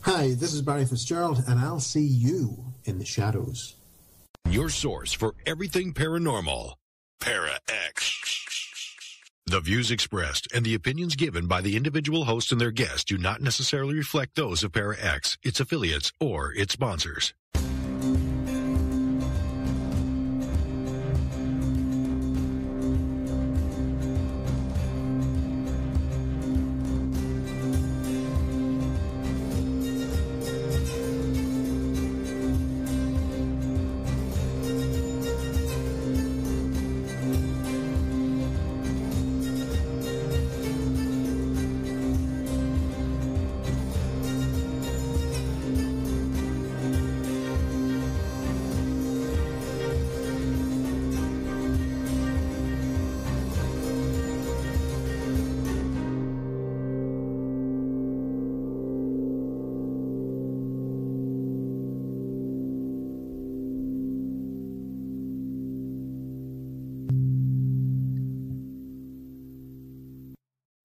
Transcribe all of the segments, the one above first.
Hi, this is Barry Fitzgerald, and I'll see you in the shadows. Your source for everything paranormal. Para X. The views expressed and the opinions given by the individual host and their guests do not necessarily reflect those of Para X, its affiliates, or its sponsors.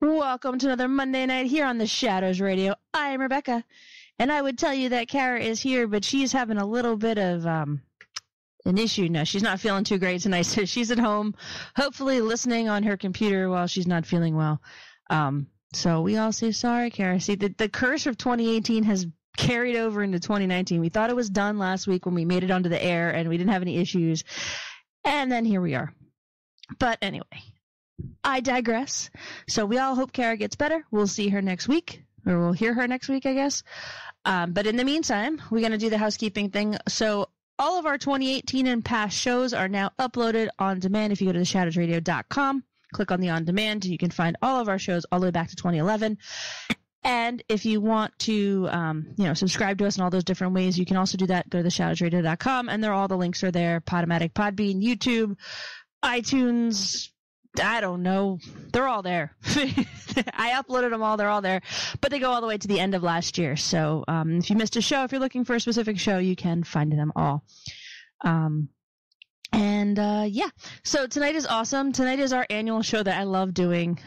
Welcome to another Monday night here on the Shadows Radio. I am Rebecca, and I would tell you that Kara is here, but she's having a little bit of an issue. No, she's not feeling too great tonight, so she's at home, hopefully listening on her computer while she's not feeling well. So we all say sorry, Kara. See, the curse of 2018 has carried over into 2019. We thought it was done last week when we made it onto the air and we didn't have any issues, and then here we are. But anyway, I digress. So we all hope Kara gets better. We'll see her next week, or we'll hear her next week, I guess. But in the meantime, we're going to do the housekeeping thing. So all of our 2018 and past shows are now uploaded on demand. If you go to theshadowsradio.com, click on the on demand, you can find all of our shows all the way back to 2011. And if you want to, subscribe to us in all those different ways, you can also do that. Go to theshadowsradio.com, and all the links are there. Podomatic, Podbean, YouTube, iTunes, I don't know. They're all there. I uploaded them all. They're all there. But they go all the way to the end of last year. So if you missed a show, if you're looking for a specific show, you can find them all. So tonight is awesome. Tonight is our annual show that I love doing.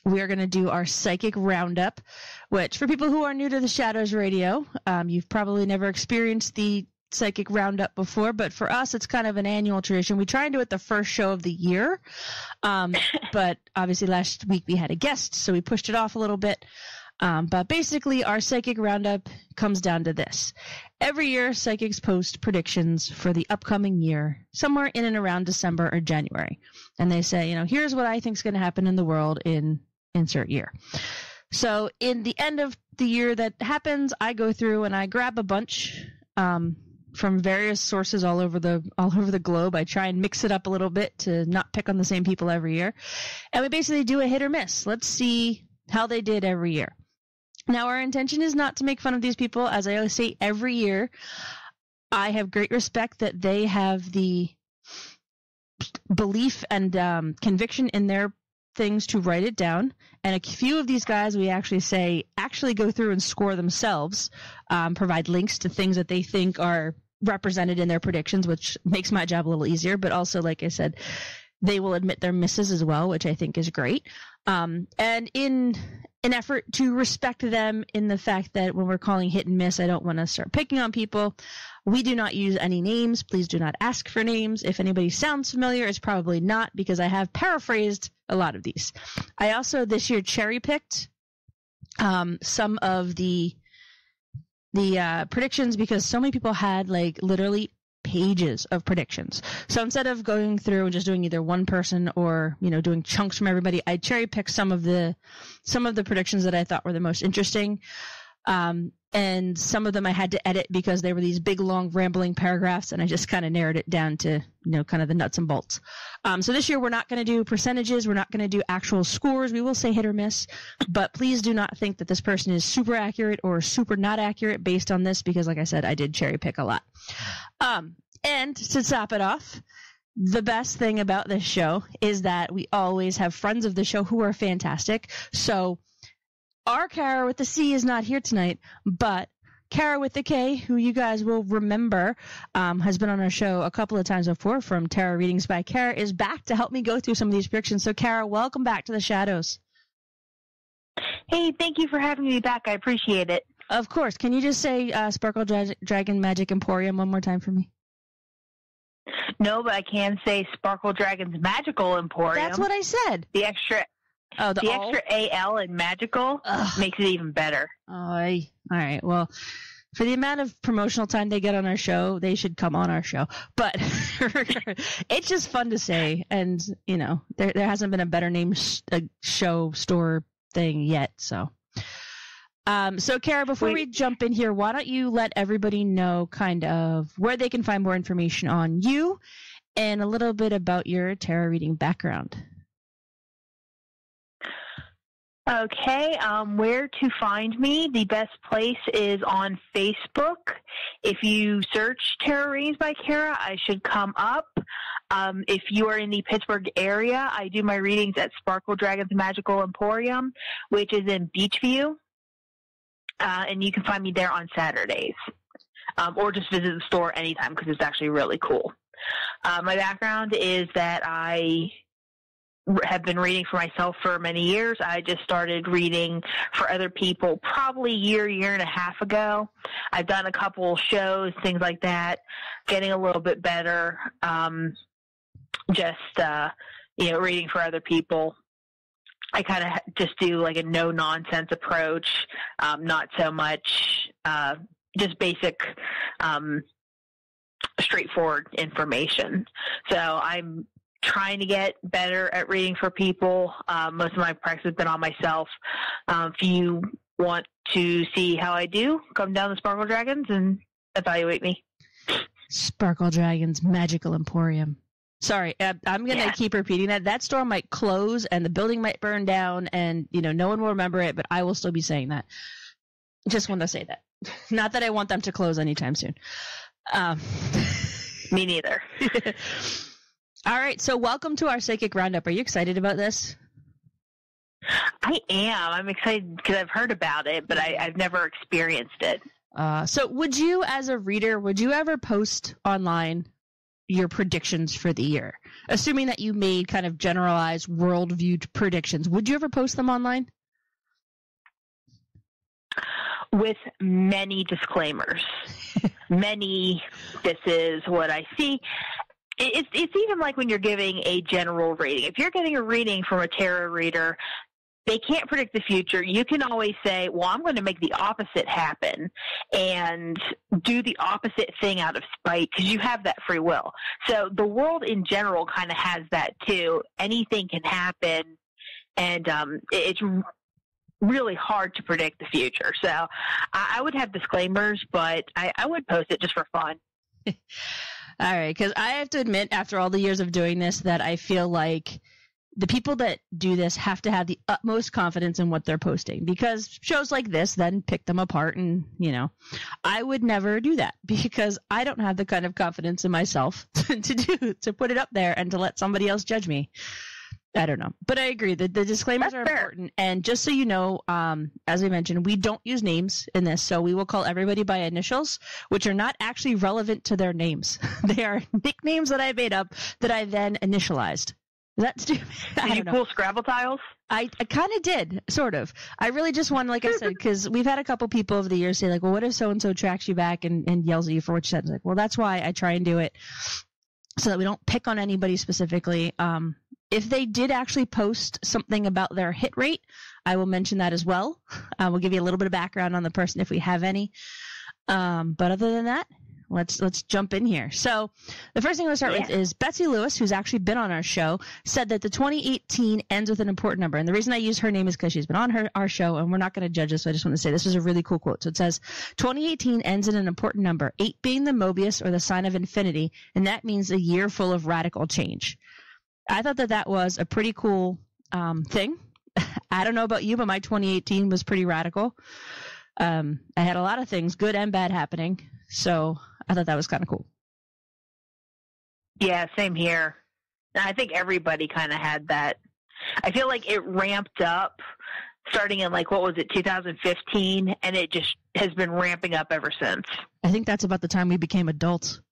We are going to do our Psychic Roundup, which for people who are new to the Shadows Radio, you've probably never experienced the Psychic Roundup before, but for us it's kind of an annual tradition. We try and do it the first show of the year, but obviously last week we had a guest, so we pushed it off a little bit. But basically our Psychic Roundup comes down to this. Every year psychics post predictions for the upcoming year somewhere in and around December or January, and they say, here's what I think is going to happen in the world in insert year. So in the end of the year that happens, I go through and I grab a bunch from various sources all over the globe. I try and mix it up a little bit to not pick on the same people every year. And we basically do a hit or miss. Let's see how they did every year. Now, our intention is not to make fun of these people. As I always say every year, I have great respect that they have the belief and conviction in their things to write it down. And a few of these guys we actually go through and score themselves, provide links to things that they think are represented in their predictions, which makes my job a little easier. But also, like I said, they will admit their misses as well, which I think is great. And in an effort to respect them in the fact that when we're calling hit and miss, I don't want to start picking on people. We do not use any names. Please do not ask for names. If anybody sounds familiar, it's probably not, because I have paraphrased a lot of these. I also this year cherry-picked some of the predictions, because so many people had literally pages of predictions. So instead of going through and just doing either one person or doing chunks from everybody, I cherry-picked some of the predictions that I thought were the most interesting. And some of them I had to edit because they were these big, long, rambling paragraphs, and I just kind of narrowed it down to, kind of the nuts and bolts. So this year we're not going to do percentages. We're not going to do actual scores. We will say hit or miss, but please do not think that this person is super accurate or super not accurate based on this, because like I said, I did cherry pick a lot. And to top it off, the best thing about this show is that we always have friends of the show who are fantastic. So our Kara with the C is not here tonight, but Kara with the K, who you guys will remember, has been on our show a couple of times before from Tarot Readings by Kara, is back to help me go through some of these predictions. So Kara, welcome back to the Shadows. Hey, thank you for having me back. I appreciate it. Of course. Can you just say Sparkle Dragon Magic Emporium one more time for me? No, but I can say Sparkle Dragon's Magical Emporium. That's what I said. The extra AL in magical makes it even better. All right. Well, for the amount of promotional time they get on our show, they should come on our show. But it's just fun to say. And, you know, there hasn't been a better name show store thing yet. So, Kara, before we jump in here, why don't you let everybody know kind of where they can find more information on you and a little bit about your tarot reading background. Okay, where to find me? The best place is on Facebook. If you search Tarot Readings by Kara, I should come up. If you are in the Pittsburgh area, I do my readings at Sparkle Dragon's Magical Emporium, which is in Beachview. And you can find me there on Saturdays. Or just visit the store anytime because it's actually really cool. My background is that I have been reading for myself for many years. I just started reading for other people probably a year and a half ago. I've done a couple shows, things like that, getting a little bit better. Reading for other people. I kind of just do like a no-nonsense approach, not so much just basic straightforward information. So I'm trying to get better at reading for people. Most of my practice has been on myself. If you want to see how I do, come down to Sparkle Dragons and evaluate me. Sparkle Dragons Magical Emporium. Sorry, I'm going to keep repeating that. That store might close and the building might burn down and, you know, no one will remember it, but I will still be saying that. Just want to say that. Not that I want them to close anytime soon. Me neither. All right, so welcome to our Psychic Roundup. Are you excited about this? I am. I'm excited because I've heard about it, but I've never experienced it. So would you, as a reader, would you ever post online your predictions for the year? Assuming that you made kind of generalized worldview predictions, would you ever post them online? With many disclaimers. This is what I see. It's even like when you're giving a general reading. If you're getting a reading from a tarot reader, they can't predict the future. You can always say, well, I'm going to make the opposite happen and do the opposite thing out of spite because you have that free will. So the world in general kind of has that too. Anything can happen, and it's really hard to predict the future. So I would have disclaimers, but I would post it just for fun. All right, because I have to admit, after all the years of doing this, that I feel like the people that do this have to have the utmost confidence in what they're posting, because shows like this then pick them apart. And, you know, I would never do that because I don't have the kind of confidence in myself to put it up there and to let somebody else judge me. I don't know. But I agree that the disclaimers are important. And just so you know, as I mentioned, we don't use names in this. So we will call everybody by initials, which are not actually relevant to their names. They are nicknames that I made up that I then initialized. Is that stupid? Did you pull Scrabble tiles? I kind of did, sort of. I really just wanted, like I said, because we've had a couple people over the years say, like, well, what if so-and-so tracks you back and yells at you for what you said? It's like, well, that's why I try and do it so that we don't pick on anybody specifically. If they did actually post something about their hit rate, I will mention that as well. We'll give you a little bit of background on the person if we have any. But other than that, let's jump in here. So the first thing we'll start with is Betsy Lewis, who's actually been on our show, said that the 2018 ends with an important number. And the reason I use her name is because she's been on our show, and we're not going to judge this, so I just want to say this is a really cool quote. So it says, 2018 ends in an important number, 8 being the Mobius or the sign of infinity, and that means a year full of radical change. I thought that was a pretty cool thing. I don't know about you, but my 2018 was pretty radical. I had a lot of things, good and bad, happening. So I thought that was kind of cool. Yeah, same here. I think everybody kind of had that. I feel like it ramped up starting in, like, what was it, 2015, and it just has been ramping up ever since. I think that's about the time we became adults.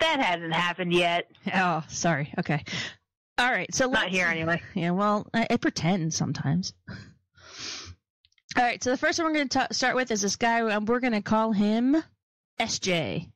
That hasn't happened yet. Oh, sorry. Okay. All right. So not here anyway. Yeah, well, I pretend sometimes. All right, so the first one we're going to start with is this guy. We're going to call him SJ.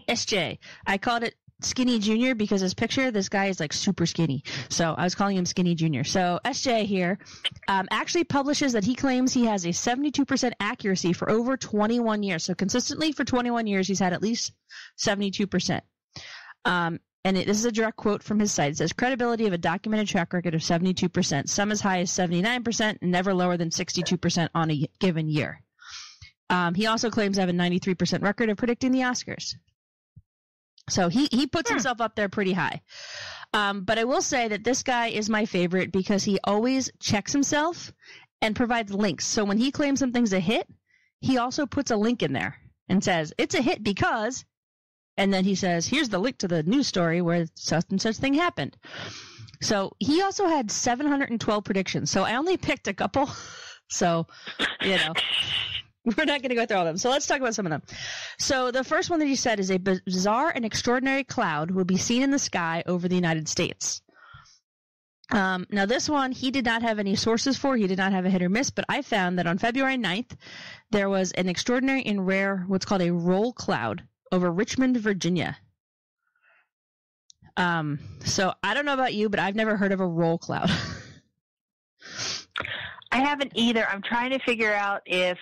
SJ. I called it Skinny Junior because his picture, this guy is like super skinny. So I was calling him Skinny Junior. So SJ here actually publishes that he claims he has a 72% accuracy for over 21 years. So consistently for 21 years, he's had at least 72%. This is a direct quote from his site. It says, credibility of a documented track record of 72%, some as high as 79%, and never lower than 62% on a given year. He also claims to have a 93% record of predicting the Oscars. So he puts himself up there pretty high. But I will say that this guy is my favorite because he always checks himself and provides links. So when he claims something's a hit, he also puts a link in there and says, it's a hit because... And then he says, here's the link to the news story where such and such thing happened. So he also had 712 predictions. So I only picked a couple. So, we're not going to go through all of them. So let's talk about some of them. So the first one that he said is a bizarre and extraordinary cloud will be seen in the sky over the United States. Now this one, he did not have any sources for. He did not have a hit or miss. But I found that on February 9th, there was an extraordinary and rare what's called a roll cloud over Richmond, Virginia. So I don't know about you, but I've never heard of a roll cloud. I haven't either. I'm trying to figure out if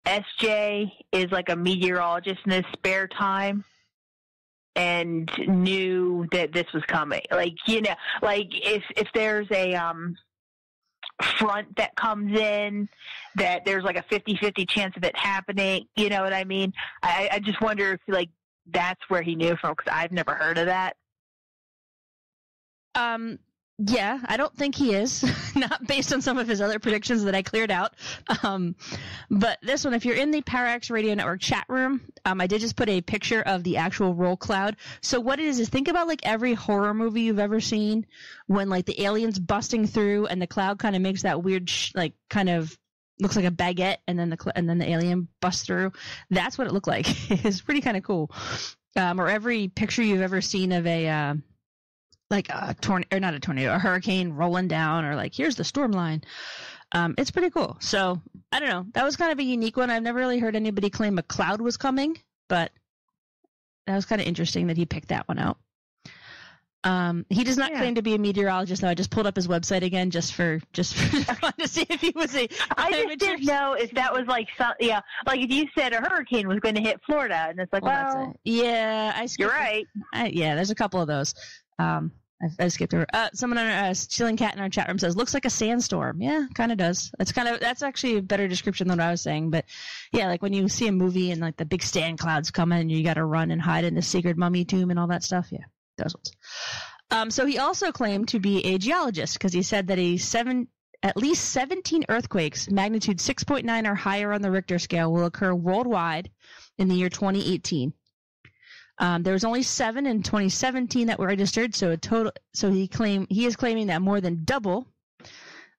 SJ is like a meteorologist in his spare time and knew that this was coming. Like, if there's a front that comes in, that there's like a 50-50 chance of it happening. You know what I mean? I just wonder if that's where he knew from, because I've never heard of that. Yeah, I don't think he is, not based on some of his other predictions that I cleared out. But this one, if you're in the PowerX Radio Network chat room, I did just put a picture of the actual roll cloud. So what it is think about like every horror movie you've ever seen when like the alien's busting through and the cloud kind of makes that weird, kind of looks like a baguette, and then the alien busts through. That's what it looked like. It's pretty kind of cool. Or every picture you've ever seen of a a hurricane rolling down, or like, here's the storm line. It's pretty cool. So I don't know. That was kind of a unique one. I've never really heard anybody claim a cloud was coming, but that was kind of interesting that he picked that one out. He does not claim to be a meteorologist, though. I just pulled up his website again just for fun to see if he was a. I just didn't know if that was like like if you said a hurricane was going to hit Florida, and it's like, you're right. There's a couple of those. I skipped over. Someone on Chilling Cat in our chat room says, looks like a sandstorm. Yeah, kind of does. That's actually a better description than what I was saying. But yeah, like when you see a movie and like the big sand clouds coming and you got to run and hide in the secret mummy tomb and all that stuff. Yeah, those ones. So he also claimed to be a geologist because he said that at least 17 earthquakes, magnitude 6.9 or higher on the Richter scale, will occur worldwide in the year 2018. There was only 7 in 2017 that were registered, so he is claiming that more than double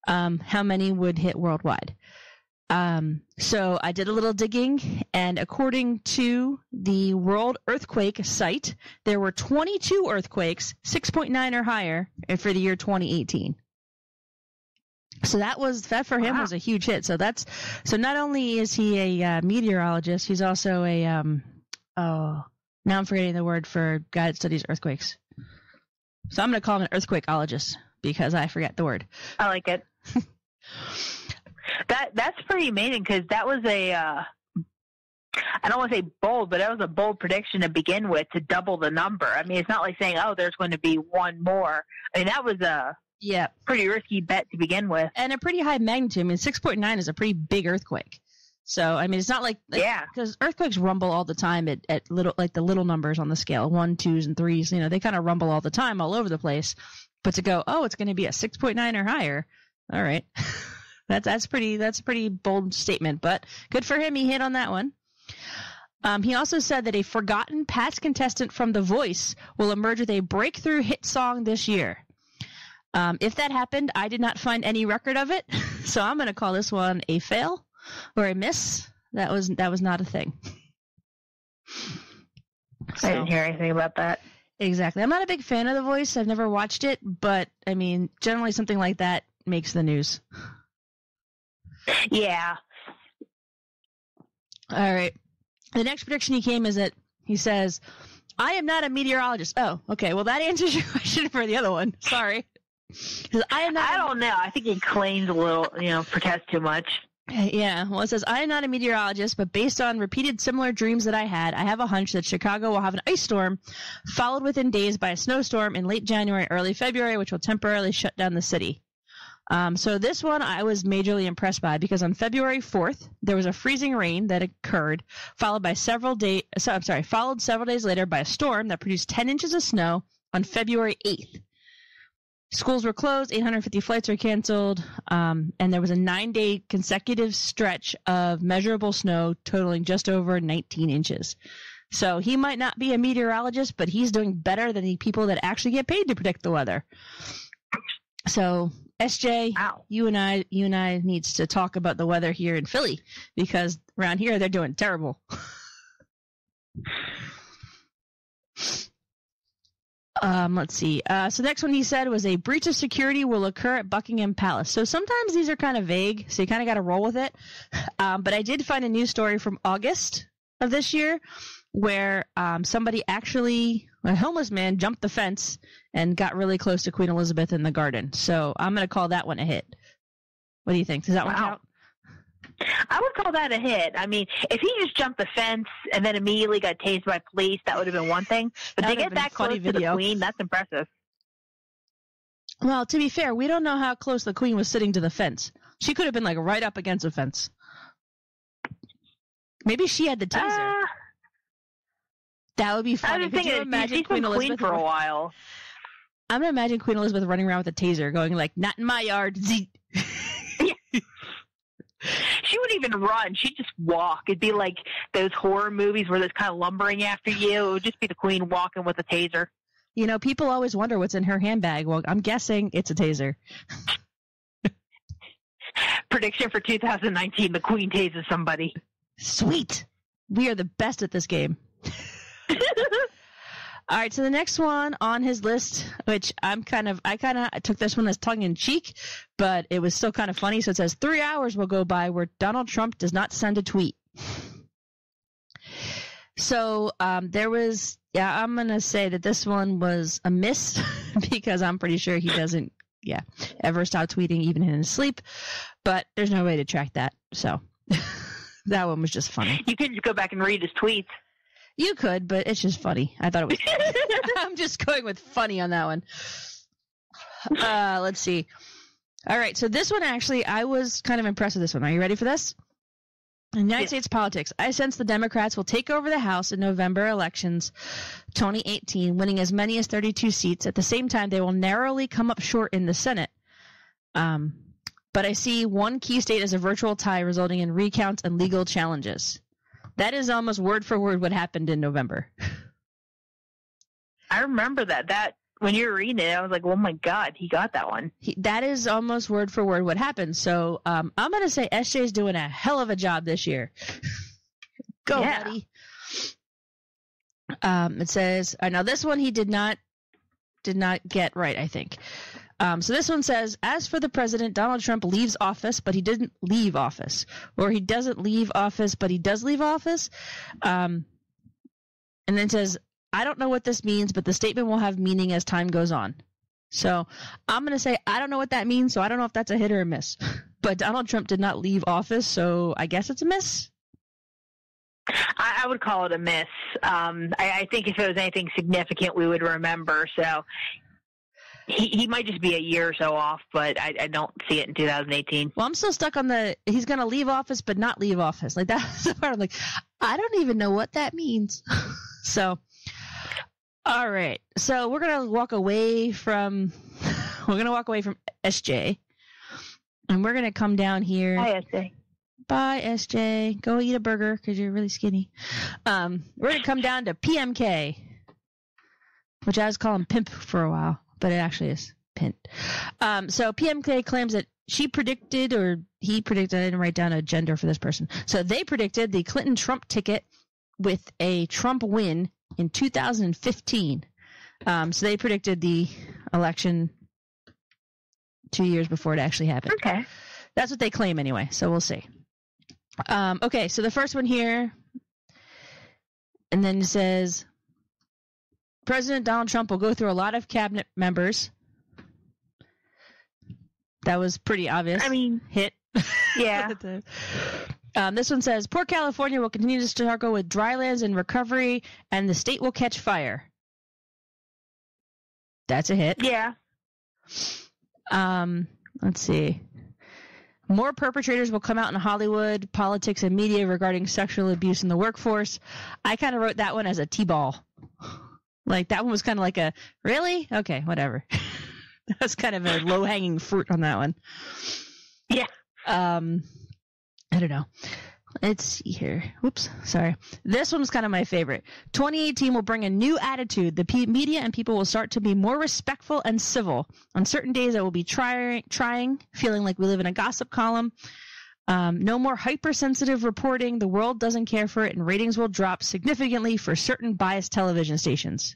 how many would hit worldwide. So I did a little digging, and according to the World Earthquake site, there were 22 earthquakes 6.9 or higher for the year 2018. So that for him was a huge hit. So not only is he a meteorologist, he's also a now I'm forgetting the word for guy that studies earthquakes. So I'm going to call him an earthquakeologist because I forget the word. I like it. That's pretty amazing because that was I don't want to say bold, but that was a bold prediction to begin with, to double the number. I mean, it's not like saying, there's going to be one more. I mean, that was a pretty risky bet to begin with. And a pretty high magnitude. I mean, 6.9 is a pretty big earthquake. So, I mean, it's not like because earthquakes rumble all the time at little, like the little numbers on the scale, 1, 2s, and 3s. They kind of rumble all the time, all over the place. But to go, it's going to be a 6.9 or higher. All right, that's a pretty bold statement. But good for him, he hit on that one. He also said that a forgotten past contestant from The Voice will emerge with a breakthrough hit song this year. If that happened, I did not find any record of it, so I'm going to call this one a fail. Or a miss. That was not a thing. I didn't hear anything about that. Exactly. I'm not a big fan of The Voice. I've never watched it, but I mean, generally something like that makes the news. Yeah. All right. The next prediction he came is that he says, I am not a meteorologist. Oh, okay. Well, that answers your question for the other one. Sorry. I don't know. I think he claims a little, protests too much. Yeah. Well, it says, I am not a meteorologist, but based on repeated similar dreams that I had, I have a hunch that Chicago will have an ice storm, followed within days by a snowstorm in late January, early February, which will temporarily shut down the city. So this one I was majorly impressed by because on February 4th, there was a freezing rain that occurred, followed several days later by a storm that produced 10 inches of snow on February 8th. Schools were closed, 850 flights were canceled, and there was a 9-day consecutive stretch of measurable snow totaling just over 19 inches. So he might not be a meteorologist, but he's doing better than the people that actually get paid to predict the weather. So SJ, wow. you and I needs to talk about the weather here in Philly because around here they're doing terrible. Let's see. So next one he said was a breach of security will occur at Buckingham Palace. So sometimes these are kind of vague, so you kind of got to roll with it. But I did find a news story from August of this year where somebody actually, a homeless man, jumped the fence and got really close to Queen Elizabeth in the garden. So I'm going to call that one a hit. What do you think? Does that one count? I would call that a hit. I mean, if he just jumped the fence and then immediately got tased by police, that would have been one thing. But to get that close to the Queen, that's impressive. Well, to be fair, we don't know how close the Queen was sitting to the fence. She could have been like right up against the fence. Maybe she had the taser. That would be funny. Could you imagine Queen Elizabeth for a while? I'm gonna imagine Queen Elizabeth running around with a taser, going like, "Not in my yard." She wouldn't even run. She'd just walk. It'd be like those horror movies where there's kind of lumbering after you. It would just be the Queen walking with a taser. You know, people always wonder what's in her handbag. Well, I'm guessing it's a taser. Prediction for 2019, the Queen tases somebody. Sweet. We are the best at this game. All right, so the next one on his list, which I kind of took this one as tongue-in-cheek, but it was still kind of funny. So it says 3 hours will go by where Donald Trump does not send a tweet. So there was, I'm going to say that this one was a miss because I'm pretty sure he doesn't, ever stop tweeting even in his sleep. But there's no way to track that. So that one was just funny. You could just go back and read his tweets. You could, but it's just funny. I thought it was funny. I'm just going with funny on that one. Let's see. All right, so this one actually, I was kind of impressed with this one. Are you ready for this? In United States politics, I sense the Democrats will take over the House in November elections 2018, winning as many as 32 seats. At the same time, they will narrowly come up short in the Senate. But I see one key state as a virtual tie, resulting in recounts and legal challenges. That is almost word for word what happened in November. I remember that when you were reading it, I was like, oh my God, he got that one. That is almost word for word what happened. So I'm going to say SJ's doing a hell of a job this year. Go, buddy. It says, now this one he did not get right, I think. So this one says, as for the president, Donald Trump leaves office, but he didn't leave office. Or he doesn't leave office, but he does leave office. And then it says, I don't know what this means, but the statement will have meaning as time goes on. So I'm going to say, I don't know what that means, so I don't know if that's a hit or a miss. But Donald Trump did not leave office, so I guess it's a miss. I would call it a miss. I think if it was anything significant, we would remember. So he might just be a year or so off, but I don't see it in 2018. Well, I'm still stuck on he's going to leave office but not leave office. Like that's the part I'm like, I don't even know what that means. So, all right. So we're going to walk away from SJ, and we're going to come down here. Hi, SJ. Bye, SJ. Go eat a burger because you're really skinny. We're going to come down to PMK, which I was calling Pimp for a while, but it actually is Pint. So PMK claims that he predicted, I didn't write down a gender for this person. So they predicted the Clinton-Trump ticket with a Trump win in 2015. So they predicted the election 2 years before it actually happened. Okay. That's what they claim anyway, so we'll see. Okay, so the first one here, and then it says, President Donald Trump will go through a lot of cabinet members. That was pretty obvious. I mean, hit. Yeah. This one says, poor California will continue to struggle with dry lands and recovery, and the state will catch fire. That's a hit. Yeah. Let's see. More perpetrators will come out in Hollywood, politics, and media regarding sexual abuse in the workforce. I kind of wrote that one as a T-ball. Like, that one was kind of like a, really? Okay, whatever. That was kind of a low-hanging fruit on that one. Yeah. I don't know. Let's see here. Whoops, sorry. This one's kind of my favorite. 2018 will bring a new attitude. The media and people will start to be more respectful and civil. On certain days, I will be trying, feeling like we live in a gossip column. No more hypersensitive reporting. The world doesn't care for it, and ratings will drop significantly for certain biased television stations.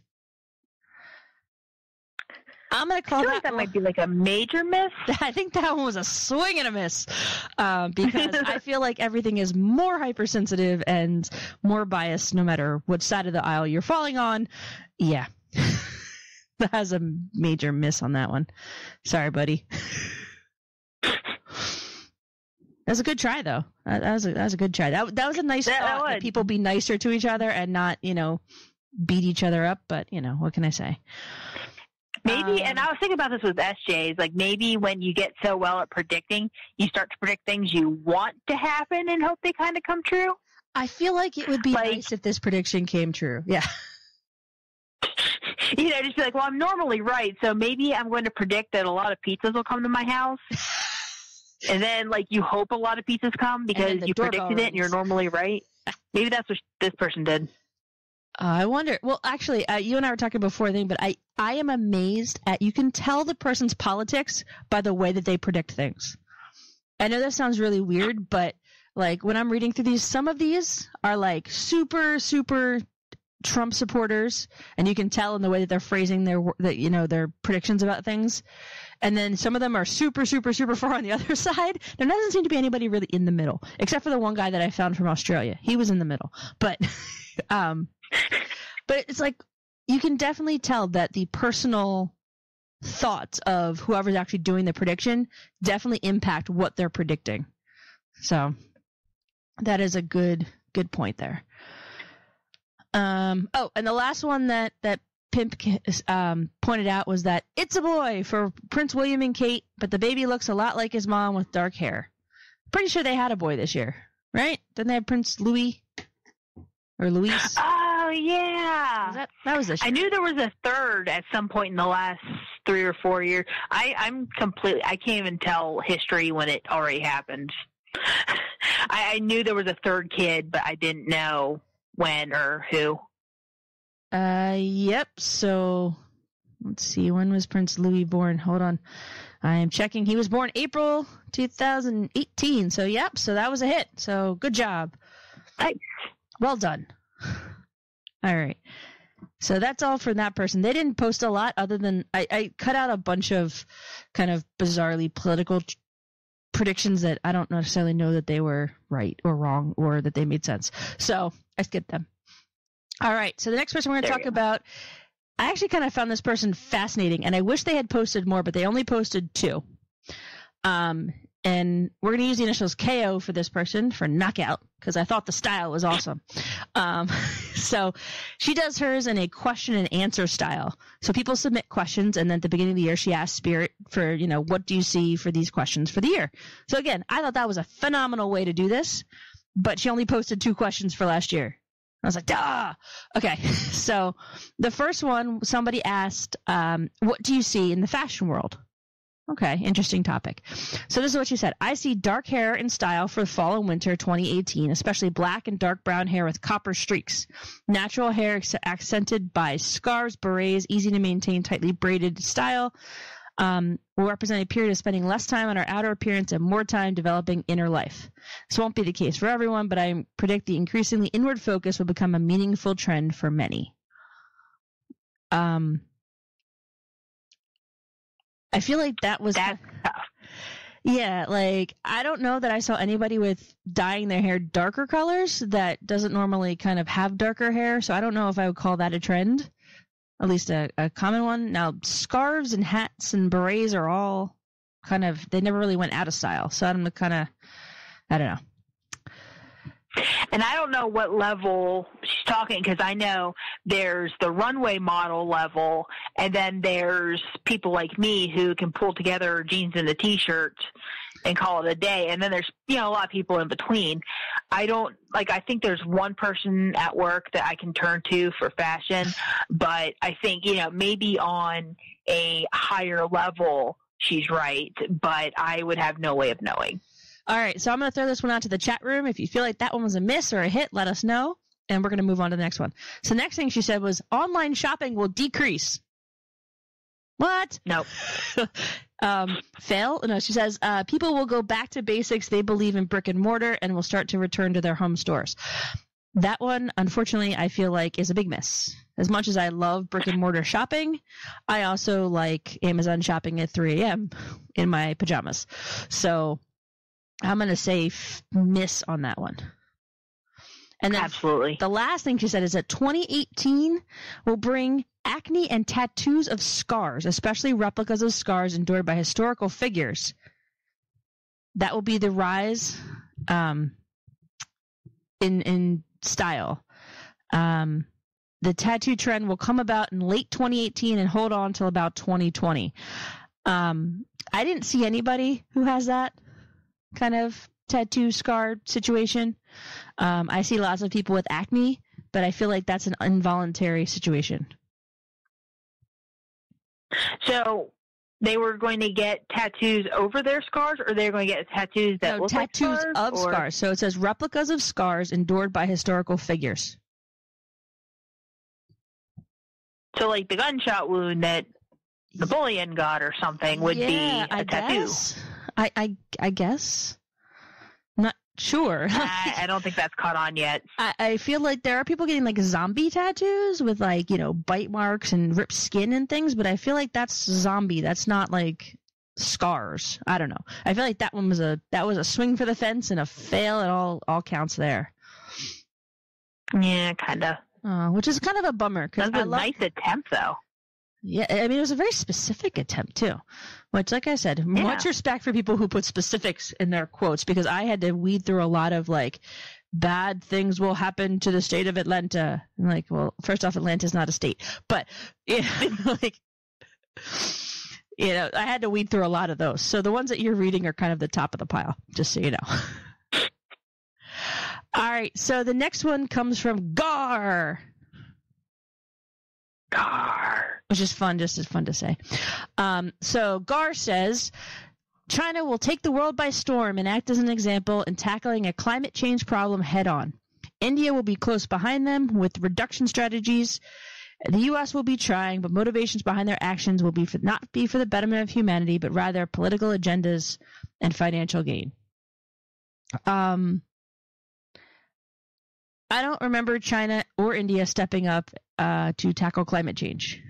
I'm going to call that might be like a major miss. I think that one was a swing and a miss, because I feel like everything is more hypersensitive and more biased no matter what side of the aisle you're falling on. Yeah. That has a major miss on that one. Sorry, buddy. That was a good try, though. That was a good try. That was a nice thought that people be nicer to each other and not, beat each other up. But, what can I say? Maybe, and I was thinking about this with SJs, like maybe when you get so well at predicting, you start to predict things you want to happen and hope they kind of come true. I feel like it would be nice if this prediction came true. Yeah. Just be like, well, I'm normally right, so maybe I'm going to predict that a lot of pizzas will come to my house. And then, you hope a lot of pizzas come because you predicted it and you're normally right. Maybe that's what this person did. I wonder. Well, actually, you and I were talking before, but I am amazed at, you can tell the person's politics by the way that they predict things. I know that sounds really weird, but when I'm reading through these, some of these are super, super Trump supporters, and you can tell in the way that they're phrasing their predictions about things. And then some of them are super, super, super far on the other side. There doesn't seem to be anybody really in the middle, except for the one guy that I found from Australia. He was in the middle, but it's you can definitely tell that the personal thoughts of whoever's actually doing the prediction definitely impact what they're predicting. So that is a good point there. And the last one that Pimp pointed out was that it's a boy for Prince William and Kate, but the baby looks a lot like his mom with dark hair. Pretty sure they had a boy this year, right? Didn't they have Prince Louis or Luis? Oh, yeah. That was this year. I knew there was a third at some point in the last 3 or 4 years. I can't even tell history when it already happened. I knew there was a third kid, but I didn't know when or who. Yep. So let's see. When was Prince Louis born? Hold on. I am checking. He was born April 2018. So, yep. So that was a hit. So good job. Nice. Well done. All right. So that's all for that person. They didn't post a lot other than I cut out a bunch of kind of bizarrely political predictions that I don't necessarily know that they were right or wrong or that they made sense. So I skipped them. All right. So the next person we're going to talk about, I actually kind of found this person fascinating, and I wish they had posted more, but they only posted 2. And we're going to use the initials KO for this person for knockout because I thought the style was awesome. So she does hers in a question and answer style. So people submit questions, and then at the beginning of the year, she asks Spirit for, what do you see for these questions for the year? So again, I thought that was a phenomenal way to do this, but she only posted 2 questions for last year. I was like, duh! Okay, so the first one, somebody asked, what do you see in the fashion world? Okay, interesting topic. So this is what she said. I see dark hair in style for fall and winter 2018, especially black and dark brown hair with copper streaks. Natural hair accented by scarves, berets, easy to maintain, tightly braided style. Will represent a period of spending less time on our outer appearance and more time developing inner life. This won't be the case for everyone, but I predict the increasingly inward focus will become a meaningful trend for many. I feel like that was tough. Yeah, like, I don't know that I saw anybody with dyeing their hair darker colors that doesn't normally kind of have darker hair, so I don't know if I would call that a trend, at least a common one. Now, scarves and hats and berets are all kind of, they never really went out of style, so I'm kind of, I don't know. And I don't know what level she's talking, because I know there's the runway model level, and then there's people like me who can pull together jeans and a T-shirt and call it a day. And then there's, a lot of people in between. I think there's one person at work that I can turn to for fashion, but I think, maybe on a higher level, she's right, but I would have no way of knowing. All right, so I'm going to throw this one out to the chat room. If you feel like that one was a miss or a hit, let us know, and we're going to move on to the next one. So the next thing she said was online shopping will decrease. What? Nope. Fail? No, she says people will go back to basics. They believe in brick and mortar and will start to return to their home stores. That one, unfortunately, I feel like is a big miss. As much as I love brick and mortar shopping, I also like Amazon shopping at 3 a.m. in my pajamas. So I'm going to say miss on that one. And then absolutely. The last thing she said is that 2018 will bring acne and tattoos of scars, especially replicas of scars endured by historical figures. That will be the rise in style. The tattoo trend will come about in late 2018 and hold on till about 2020. I didn't see anybody who has that kind of tattoo scar situation. I see lots of people with acne, but I feel like that's an involuntary situation. So they were going to get tattoos over their scars, or they were going to get tattoos that look like scars? Tattoos of scars. So it says replicas of scars endured by historical figures. So like the gunshot wound that Napoleon got or something would be a tattoo. Guess. I guess. Not sure. I don't think that's caught on yet. I feel like there are people getting like zombie tattoos with like, bite marks and ripped skin and things, but I feel like that's zombie. That's not like scars. I don't know. I feel like that was a swing for the fence and a fail. It all counts there. Yeah, kind of. Which is kind of a bummer. That was a nice attempt, though. Yeah, I mean, it was a very specific attempt, too. Which, like I said, much respect for people who put specifics in their quotes, because I had to weed through a lot of, like, bad things will happen to the state of Atlanta. I'm like, well, first off, Atlanta's not a state. But, I had to weed through a lot of those. So the ones that you're reading are kind of the top of the pile, just so you know. All right, so the next one comes from Gar. Which is fun, just as fun to say. So Gar says, China will take the world by storm and act as an example in tackling a climate change problem head on. India will be close behind them with reduction strategies. The U.S. will be trying, but motivations behind their actions will not be for the betterment of humanity, but rather political agendas and financial gain. I don't remember China or India stepping up to tackle climate change.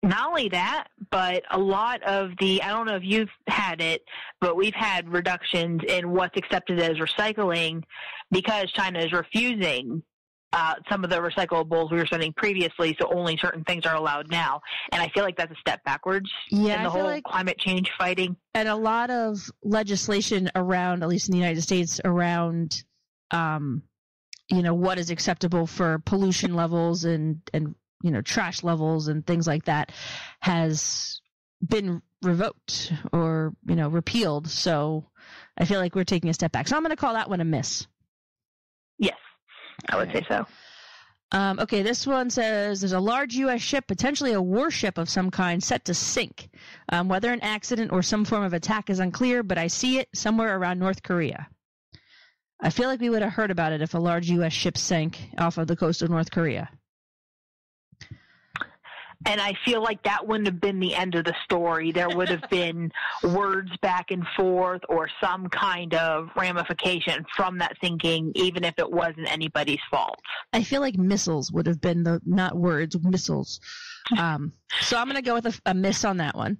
Not only that, but a lot of I don't know if you've had it, but we've had reductions in what's accepted as recycling because China is refusing some of the recyclables we were sending previously, so only certain things are allowed now. And I feel like that's a step backwards in the whole climate change fighting. And a lot of legislation around, at least in the United States, around, what is acceptable for pollution levels and trash levels and things like that has been revoked or, repealed. So I feel like we're taking a step back. So I'm going to call that one a miss. Yes, I would say so. Okay, this one says there's a large U.S. ship, potentially a warship of some kind, set to sink. Whether an accident or some form of attack is unclear, but I see it somewhere around North Korea. I feel like we would have heard about it if a large U.S. ship sank off of the coast of North Korea. And I feel like that wouldn't have been the end of the story. There would have been words back and forth or some kind of ramification from that sinking, even if it wasn't anybody's fault. I feel like missiles would have been not words, missiles. So I'm going to go with a miss on that one.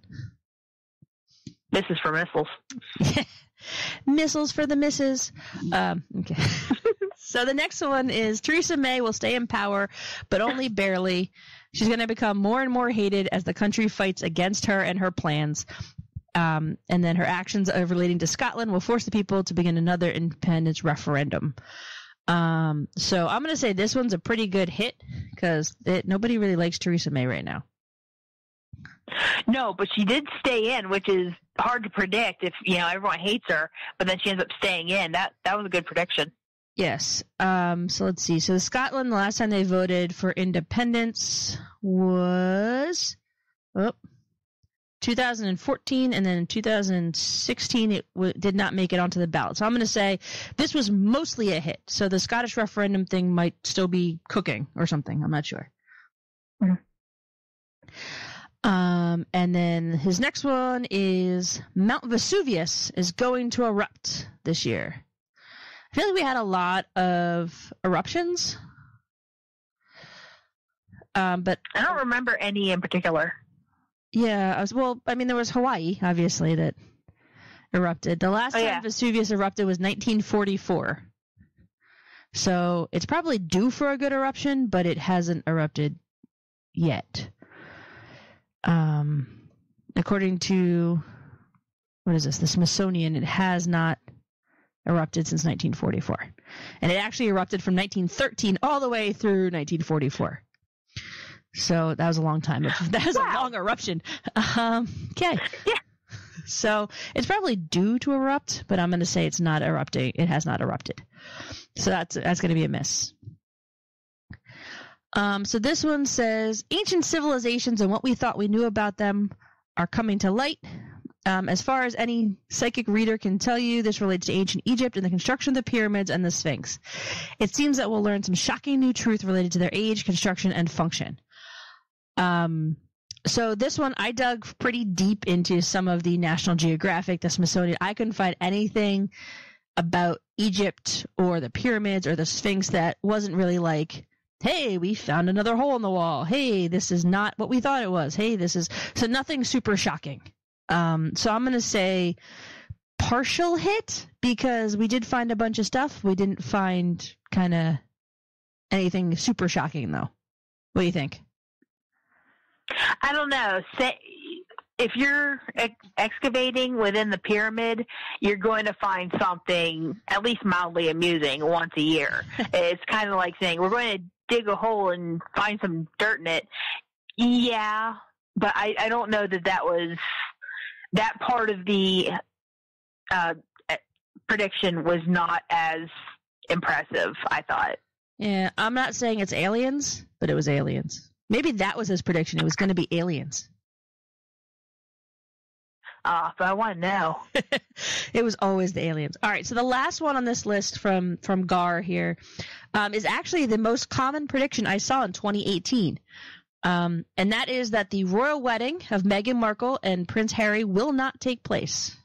Misses for missiles. Missiles for the misses. Okay. So the next one is Theresa May will stay in power, but only barely. She's going to become more and more hated as the country fights against her and her plans. And then her actions relating to Scotland will force the people to begin another independence referendum. So I'm going to say this one's a pretty good hit because nobody really likes Theresa May right now. No, but she did stay in, which is hard to predict if, everyone hates her, but then she ends up staying in. That was a good prediction. Yes. So let's see. So Scotland, the last time they voted for independence was 2014, and then in 2016 it did not make it onto the ballot. So I'm going to say this was mostly a hit. So the Scottish referendum thing might still be cooking or something. I'm not sure. Mm-hmm. And then his next one is Mount Vesuvius is going to erupt this year. I feel like we had a lot of eruptions. But I don't remember any in particular. Yeah, there was Hawaii, obviously, that erupted. The last time Vesuvius erupted was 1944. So it's probably due for a good eruption, but it hasn't erupted yet. According to, the Smithsonian, it has not erupted since 1944. And it actually erupted from 1913 all the way through 1944. So that was a long time. That was a long eruption. Okay. Yeah. So it's probably due to erupt, but I'm going to say it's not erupting. It has not erupted. So that's going to be a miss. So this one says, ancient civilizations and what we thought we knew about them are coming to light. As far as any psychic reader can tell you, this relates to ancient Egypt and the construction of the pyramids and the Sphinx. It seems that we'll learn some shocking new truth related to their age, construction, and function. So this one, I dug pretty deep into some of the National Geographic, the Smithsonian. I couldn't find anything about Egypt or the pyramids or the Sphinx that wasn't really like, hey, we found another hole in the wall. Hey, this is not what we thought it was. Hey, so nothing super shocking. So I'm going to say partial hit because we did find a bunch of stuff. We didn't find kind of anything super shocking, though. What do you think? I don't know. If you're excavating within the pyramid, you're going to find something at least mildly amusing once a year. It's kind of like saying, we're going to dig a hole and find some dirt in it. Yeah, but I don't know that was that part of the prediction was not as impressive, I thought. Yeah, I'm not saying it's aliens, but it was aliens. Maybe that was his prediction. It was going to be aliens. But I want to know. It was always the aliens. All right, so the last one on this list from Gar here is actually the most common prediction I saw in 2018. And that is that the royal wedding of Meghan Markle and Prince Harry will not take place.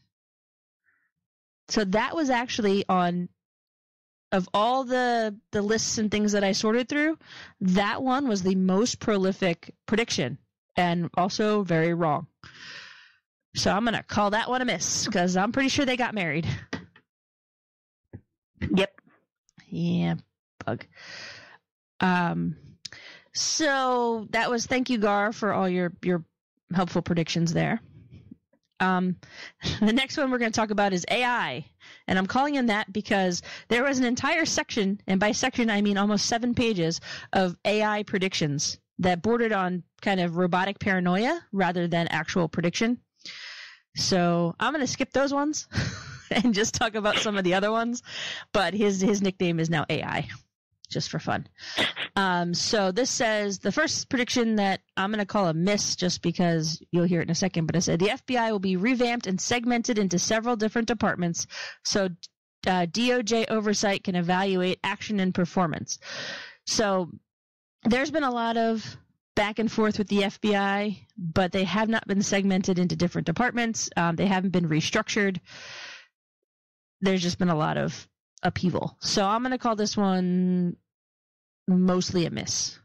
So that was actually of all the lists and things that I sorted through, that one was the most prolific prediction and also very wrong. So I'm going to call that one a miss because I'm pretty sure they got married. Yep. Yeah, bug. So that was, thank you, Gar, for all your helpful predictions there. The next one we're going to talk about is AI. And I'm calling in that because there was an entire section, and by section I mean almost 7 pages, of AI predictions that bordered on kind of robotic paranoia rather than actual prediction. So I'm going to skip those ones and just talk about some of the other ones. But his nickname is now AI, just for fun. So this says, the first prediction that I'm going to call a miss just because you'll hear it in a second, but it said the FBI will be revamped and segmented into several different departments so DOJ oversight can evaluate action and performance. So there's been a lot of back and forth with the FBI, but they have not been segmented into different departments. They haven't been restructured. There's just been a lot of upheaval. So I'm going to call this one mostly a miss,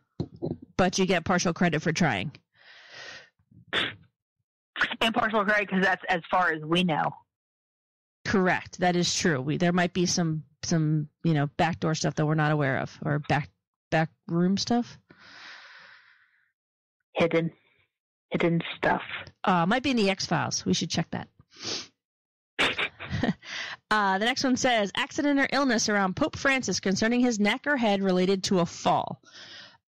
but you get partial credit for trying. And partial credit because that's as far as we know. Correct. That is true. There might be some backdoor stuff that we're not aware of, or back room stuff. Hidden stuff. Might be in the X-Files. We should check that. The next one says, accident or illness around Pope Francis concerning his neck or head related to a fall.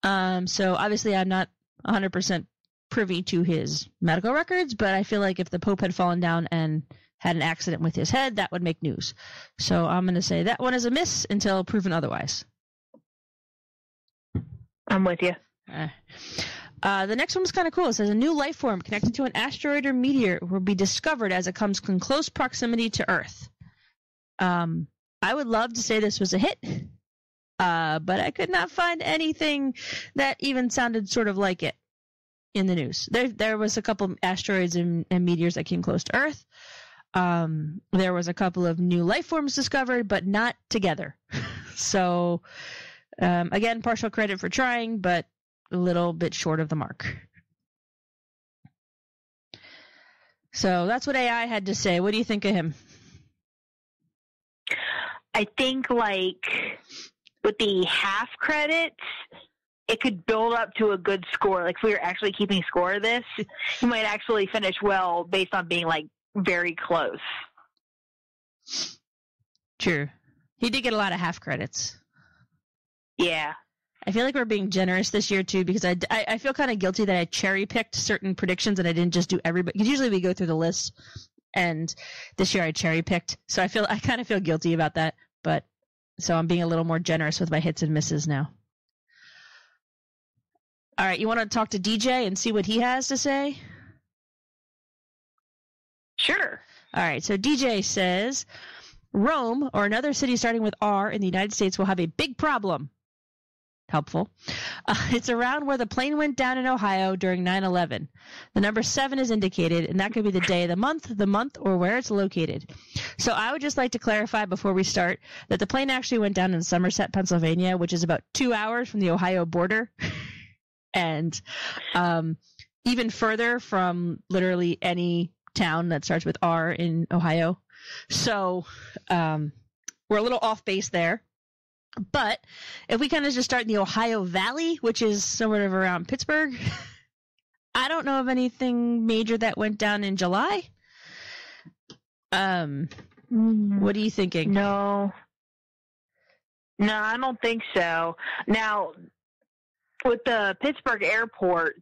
So obviously I'm not 100% privy to his medical records, but I feel like if the Pope had fallen down and had an accident with his head, that would make news. So I'm going to say that one is a miss until proven otherwise. I'm with you. The next one was kind of cool. It says a new life form connected to an asteroid or meteor will be discovered as it comes in close proximity to Earth. I would love to say this was a hit, but I could not find anything that even sounded sort of like it in the news. There was a couple of asteroids and meteors that came close to Earth. There was a couple of new life forms discovered, but not together. So, again, partial credit for trying, but a little bit short of the mark. So that's what AI had to say. What do you think of him? I think, with the half credits, it could build up to a good score. Like, if we were actually keeping score of this, you might actually finish well based on being, very close. True. He did get a lot of half credits. Yeah. I feel like we're being generous this year, too, because I feel kind of guilty that I cherry-picked certain predictions and I didn't just do everybody. Because usually we go through the list, and this year I cherry-picked. So I kind of feel guilty about that. But so I'm being a little more generous with my hits and misses now. All right, you want to talk to DJ and see what he has to say? Sure. All right, so DJ says, Rome, or another city starting with R in the United States, will have a big problem. Helpful. It's around where the plane went down in Ohio during 9/11. The number 7 is indicated, and that could be the day of the month, or where it's located. So I would just like to clarify before we start that the plane actually went down in Somerset, Pennsylvania, which is about 2 hours from the Ohio border, and even further from literally any town that starts with R in Ohio. So we're a little off base there. But if we kind of just start in the Ohio Valley, which is somewhere around Pittsburgh, I don't know of anything major that went down in July. What are you thinking? No, I don't think so. Now, with the Pittsburgh airport,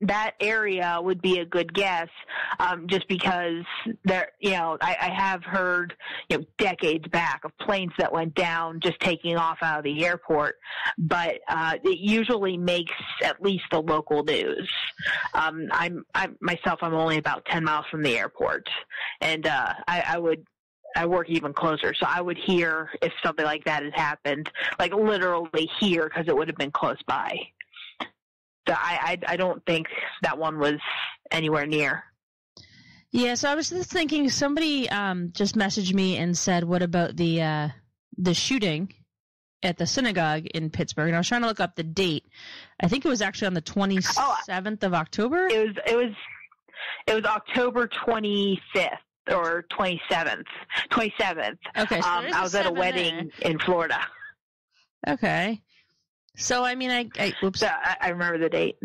that area would be a good guess, just because there, I have heard, decades back of planes that went down just taking off out of the airport, but it usually makes at least the local news. I'm only about 10 miles from the airport, and I work even closer, so I would hear if something like that had happened, like literally here, because it would have been close by. So I don't think that one was anywhere near. Yeah, so I was just thinking, somebody just messaged me and said, what about the shooting at the synagogue in Pittsburgh? And I was trying to look up the date. I think it was actually on the 27th of October. It was October 25th or 27th. 27th. Okay, so I was at a wedding in Florida. Okay. So, I mean, whoops. I remember the date.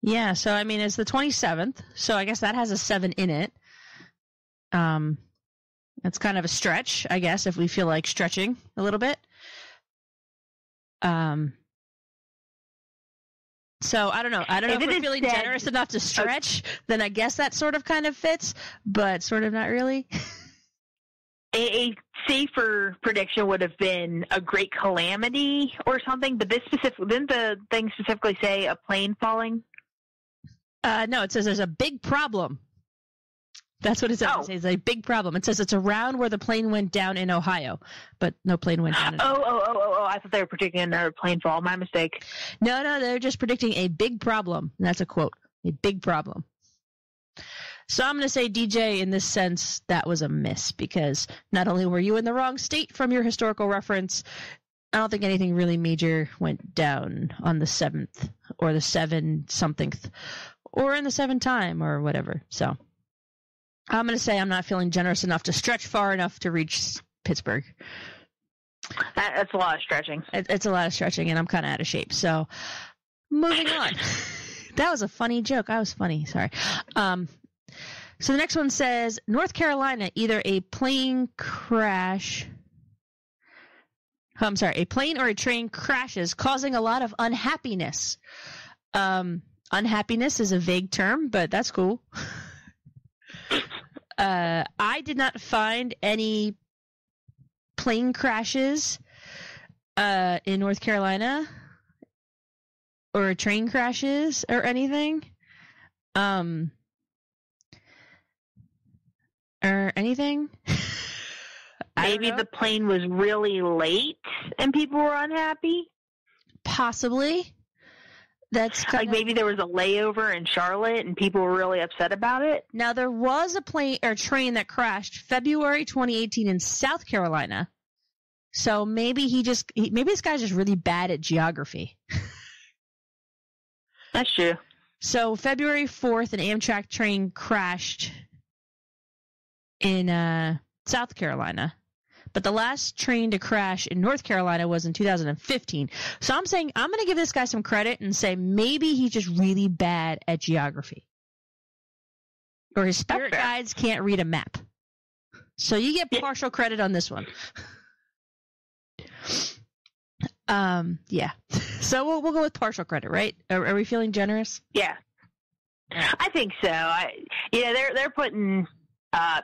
Yeah, so, I mean, it's the 27th, so I guess that has a 7 in it. That's kind of a stretch, I guess, if we feel like stretching a little bit. So, I don't know. I don't know if we're feeling generous enough to stretch, then I guess that sort of kind of fits, but sort of not really. A safer prediction would have been a great calamity or something, but didn't the thing specifically say a plane falling? No, it says there's a big problem. That's what it says. Oh. It says a big problem. It says it's around where the plane went down in Ohio, but no plane went down in Ohio. Oh, I thought they were predicting another plane fall. My mistake. No, they're just predicting a big problem. And that's a quote. A big problem. So I'm going to say, DJ, in this sense, that was a miss, because not only were you in the wrong state from your historical reference, I don't think anything really major went down on the 7th or the 7-something or in the 7th time or whatever. So I'm going to say I'm not feeling generous enough to stretch far enough to reach Pittsburgh. That's a lot of stretching. It's a lot of stretching, and I'm kind of out of shape. So moving on. That was a funny joke. I was funny. Sorry. So the next one says, North Carolina, either a plane crash. I'm sorry, a plane or a train crashes, causing a lot of unhappiness. Unhappiness is a vague term, but that's cool. I did not find any plane crashes in North Carolina or train crashes or anything. Or anything. Maybe the plane was really late and people were unhappy? Possibly. That's kind like maybe there was a layover in Charlotte and people were really upset about it. Now there was a plane or train that crashed February 2018 in South Carolina. So maybe maybe this guy's just really bad at geography. That's true. So February 4th, an Amtrak train crashed in South Carolina. But the last train to crash in North Carolina was in 2015. So I'm saying I'm going to give this guy some credit and say maybe he's just really bad at geography. Or his spirit guides can't read a map. So you get partial credit on this one. Yeah. So we'll go with partial credit, right? Are we feeling generous? Yeah. I think so. They're putting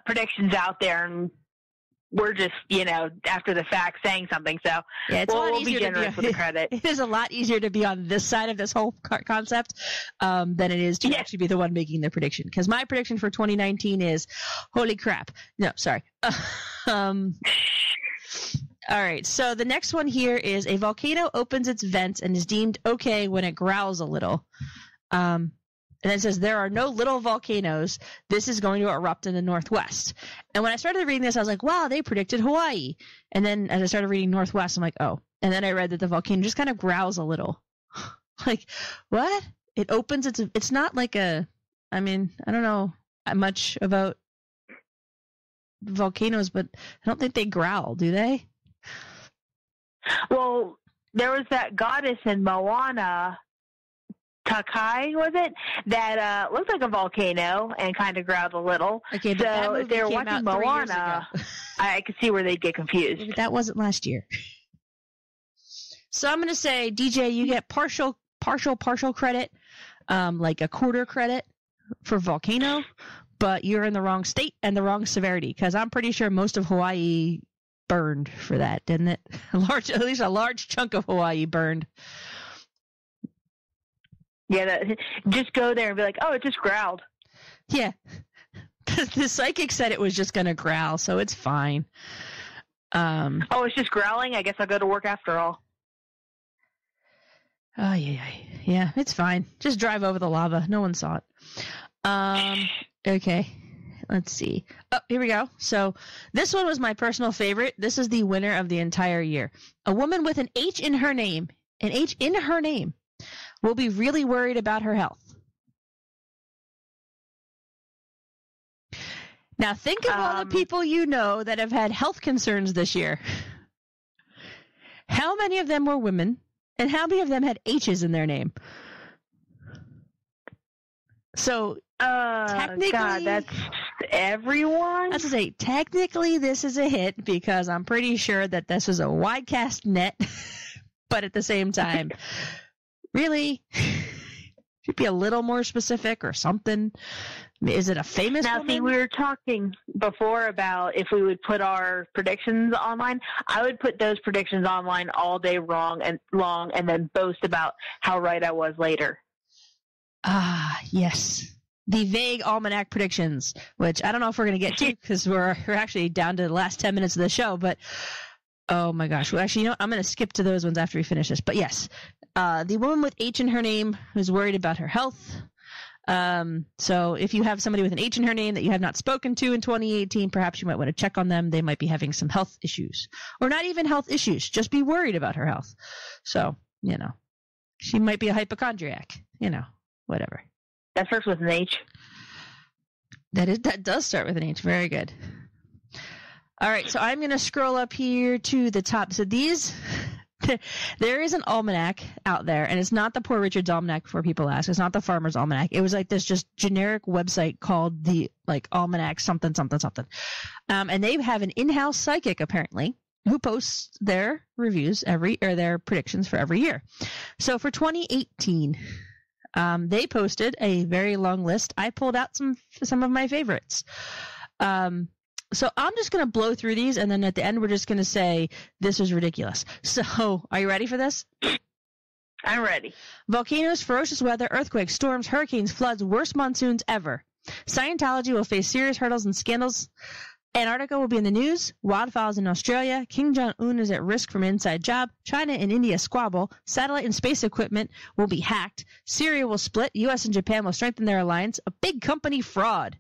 predictions out there, and we're just, after the fact saying something. So yeah, we'll be generous with the credit. It is a lot easier to be on this side of this whole concept than it is to actually be the one making the prediction. Because my prediction for 2019 is, holy crap. No, sorry. All right, so the next one here is a volcano opens its vents and is deemed okay when it growls a little. And then it says there are no little volcanoes. This is going to erupt in the Northwest. And when I started reading this, I was like, wow, they predicted Hawaii. And then as I started reading Northwest, I'm like, oh. And then I read that the volcano just kind of growls a little. Like, what? It opens it's not like I don't know much about volcanoes, but I don't think they growl, do they? Well, there was that goddess in Moana, Takai, was it? That looked like a volcano and kind of growled a little. Okay, but so if they were watching Moana, I could see where they'd get confused. Maybe that wasn't last year. So I'm going to say, DJ, you get partial credit, like a quarter credit for volcano, but you're in the wrong state and the wrong severity, because I'm pretty sure most of Hawaii burned for that, didn't it? At least a large chunk of Hawaii burned. Yeah, just go there and be like, oh, it just growled. Yeah. The psychic said it was just going to growl, so it's fine. Oh, it's just growling? I guess I'll go to work after all. Oh, yeah, it's fine. Just drive over the lava. No one saw it. Okay. Let's see. Oh, here we go. So this one was my personal favorite. This is the winner of the entire year. A woman with an H in her name, will be really worried about her health. Now think of all the people you know that have had health concerns this year. How many of them were women, and how many of them had H's in their name? So technically, God, that's everyone. That's to say, technically, this is a hit because I'm pretty sure that this was a wide cast net, but at the same time, really, should be a little more specific or something. Is it a famous woman? See, we were talking before about if we would put our predictions online. I would put those predictions online all day long and then boast about how right I was later. Ah, yes. The vague almanac predictions, which I don't know if we're going to get to because we're actually down to the last 10 minutes of the show, but oh my gosh. Well, actually, I'm going to skip to those ones after we finish this. But yes, the woman with H in her name who's worried about her health. So if you have somebody with an H in her name that you have not spoken to in 2018, perhaps you might want to check on them. They might be having some health issues, or not even health issues, just be worried about her health. So, she might be a hypochondriac, whatever. That starts with an H. That does start with an H. Very good. All right, so I'm going to scroll up here to the top. So there is an almanac out there, and it's not the Poor Richard's Almanac, before people ask. It's not the Farmer's Almanac. It was like this just generic website called the Almanac something. And they have an in-house psychic, apparently, who posts their reviews their predictions for every year. So for 2018, they posted a very long list. I pulled out some of my favorites. So I'm just going to blow through these, and then at the end we're just going to say this is ridiculous. So are you ready for this? I'm ready. Volcanoes, ferocious weather, earthquakes, storms, hurricanes, floods, worst monsoons ever. Scientology will face serious hurdles and scandals. Antarctica will be in the news. Wildfires in Australia. Kim Jong-un is at risk from an inside job. China and India squabble. Satellite and space equipment will be hacked. Syria will split. U.S. and Japan will strengthen their alliance. A big company fraud.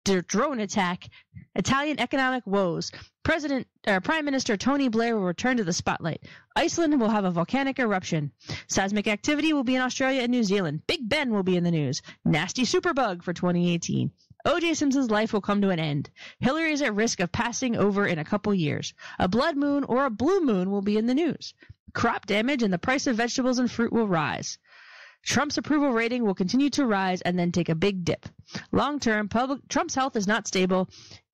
Drone attack. Italian economic woes. Prime Minister Tony Blair will return to the spotlight. Iceland will have a volcanic eruption. Seismic activity will be in Australia and New Zealand. Big Ben will be in the news. Nasty superbug for 2018. O.J. Simpson's life will come to an end. Hillary is at risk of passing over in a couple years. A blood moon or a blue moon will be in the news. Crop damage and the price of vegetables and fruit will rise. Trump's approval rating will continue to rise and then take a big dip. Long-term, Trump's health is not stable,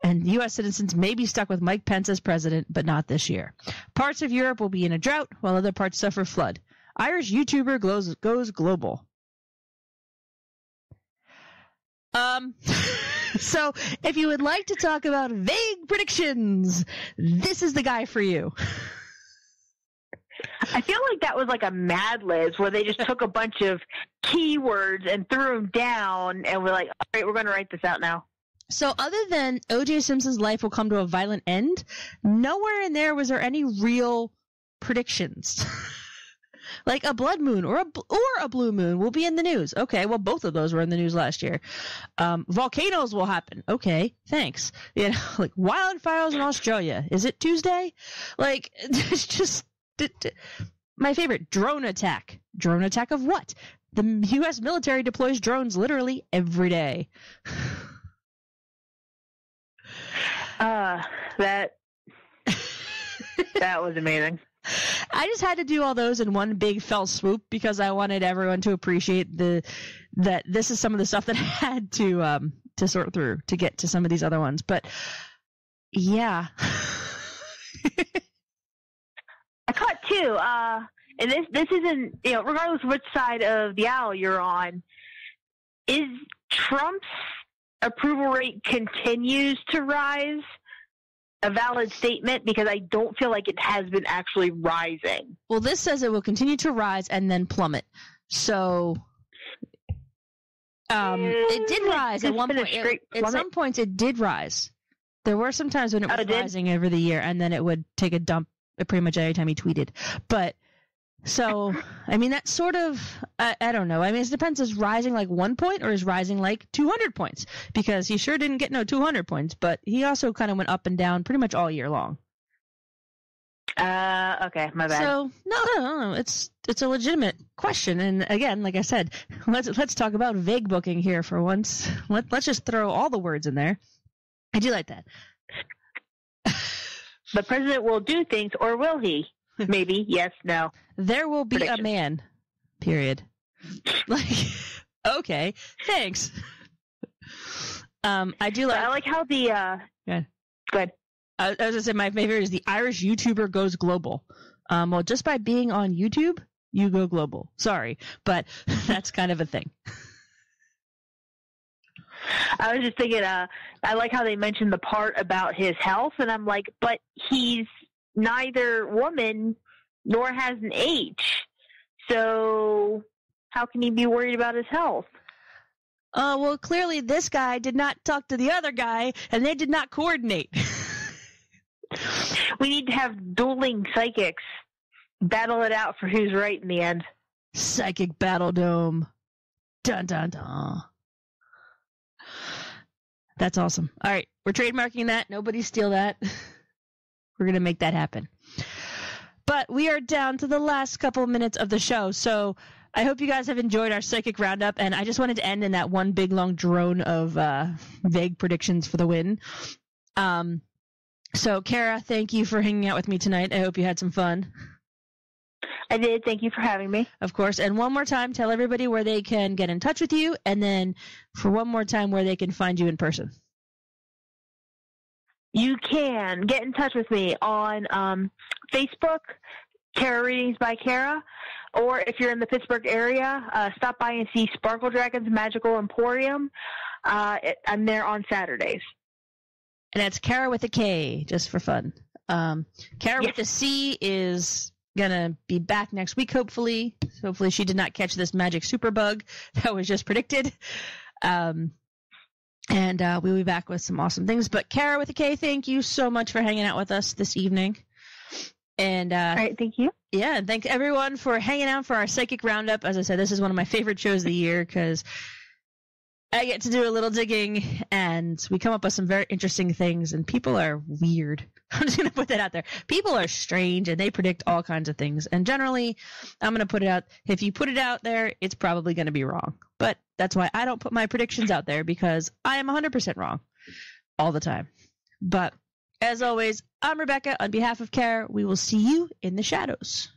and U.S. citizens may be stuck with Mike Pence as president, but not this year. Parts of Europe will be in a drought, while other parts suffer flood. Irish YouTuber goes global. So if you would like to talk about vague predictions, this is the guy for you. I feel like that was like a Mad Libs where they just took a bunch of keywords and threw them down and we're like, all right, we're going to write this out now. So other than O.J. Simpson's life will come to a violent end, nowhere in there was there any real predictions. Like a blood moon or a blue moon will be in the news. Okay, well, both of those were in the news last year. Volcanoes will happen. Okay, thanks. You know, like wildfires in Australia. Is it Tuesday? Like, it's just my favorite, drone attack. Drone attack of what? The U.S. military deploys drones literally every day. That was amazing. I just had to do all those in one big fell swoop because I wanted everyone to appreciate that this is some of the stuff that I had to sort through to get to some of these other ones. But yeah. I caught two. And this isn't, regardless of which side of the aisle you're on, is Trump's approval rate continues to rise a valid statement? Because I don't feel like it has been actually rising. Well, this says it will continue to rise and then plummet. So it did rise at one point. At some points, it did rise. There were some times when it was rising over the year, and then it would take a dump pretty much every time he tweeted. But so, I mean, that's sort of, I don't know. I mean, it depends. Is rising like 1 point or is rising like 200 points? Because he sure didn't get no 200 points, but he also kind of went up and down pretty much all year long. Okay, my bad. So, no. It's a legitimate question. And again, like I said, let's talk about vague booking here for once. Let's just throw all the words in there. I do like that. The president will do things, or will he? Maybe. Yes. No. There will be Prediction. A man. Period. Like, okay. Thanks. I do like. I like how the. Yeah. Go ahead. I was gonna say my favorite is the Irish YouTuber goes global. Well, just by being on YouTube, you go global. Sorry, but that's kind of a thing. I was just thinking, I like how they mentioned the part about his health, and I'm like, but he's neither woman nor has an H, so how can he be worried about his health? Well, clearly this guy did not talk to the other guy, and they did not coordinate. We need to have dueling psychics battle it out for who's right in the end. Psychic Battle Dome. Dun, dun, dun. That's awesome. All right, we're trademarking that. Nobody steal that. We're going to make that happen. But we are down to the last couple of minutes of the show. So I hope you guys have enjoyed our Psychic Roundup, and I just wanted to end in that one big long drone of vague predictions for the win. So, Kara, thank you for hanging out with me tonight. I hope you had some fun. I did. Thank you for having me. Of course. And one more time, tell everybody where they can get in touch with you, and then for one more time, where they can find you in person. You can get in touch with me on Facebook, Kara Readings by Kara, or if you're in the Pittsburgh area, stop by and see Sparkle Dragon's Magical Emporium. I'm there on Saturdays. And that's Kara with a K, just for fun. Kara with a C is going to be back next week, hopefully. Hopefully she did not catch this magic superbug that was just predicted. And we'll be back with some awesome things. But Kara with a K, thank you so much for hanging out with us this evening. And all right, thank you. Yeah, and thanks everyone for hanging out for our Psychic Roundup. As I said, this is one of my favorite shows of the year because I get to do a little digging, and we come up with some very interesting things, and people are weird. I'm just going to put that out there. People are strange, and they predict all kinds of things. And generally, I'm going to put it out. If you put it out there, it's probably going to be wrong. But that's why I don't put my predictions out there, because I am 100% wrong all the time. But as always, I'm Rebecca. On behalf of Kara, we will see you in the shadows.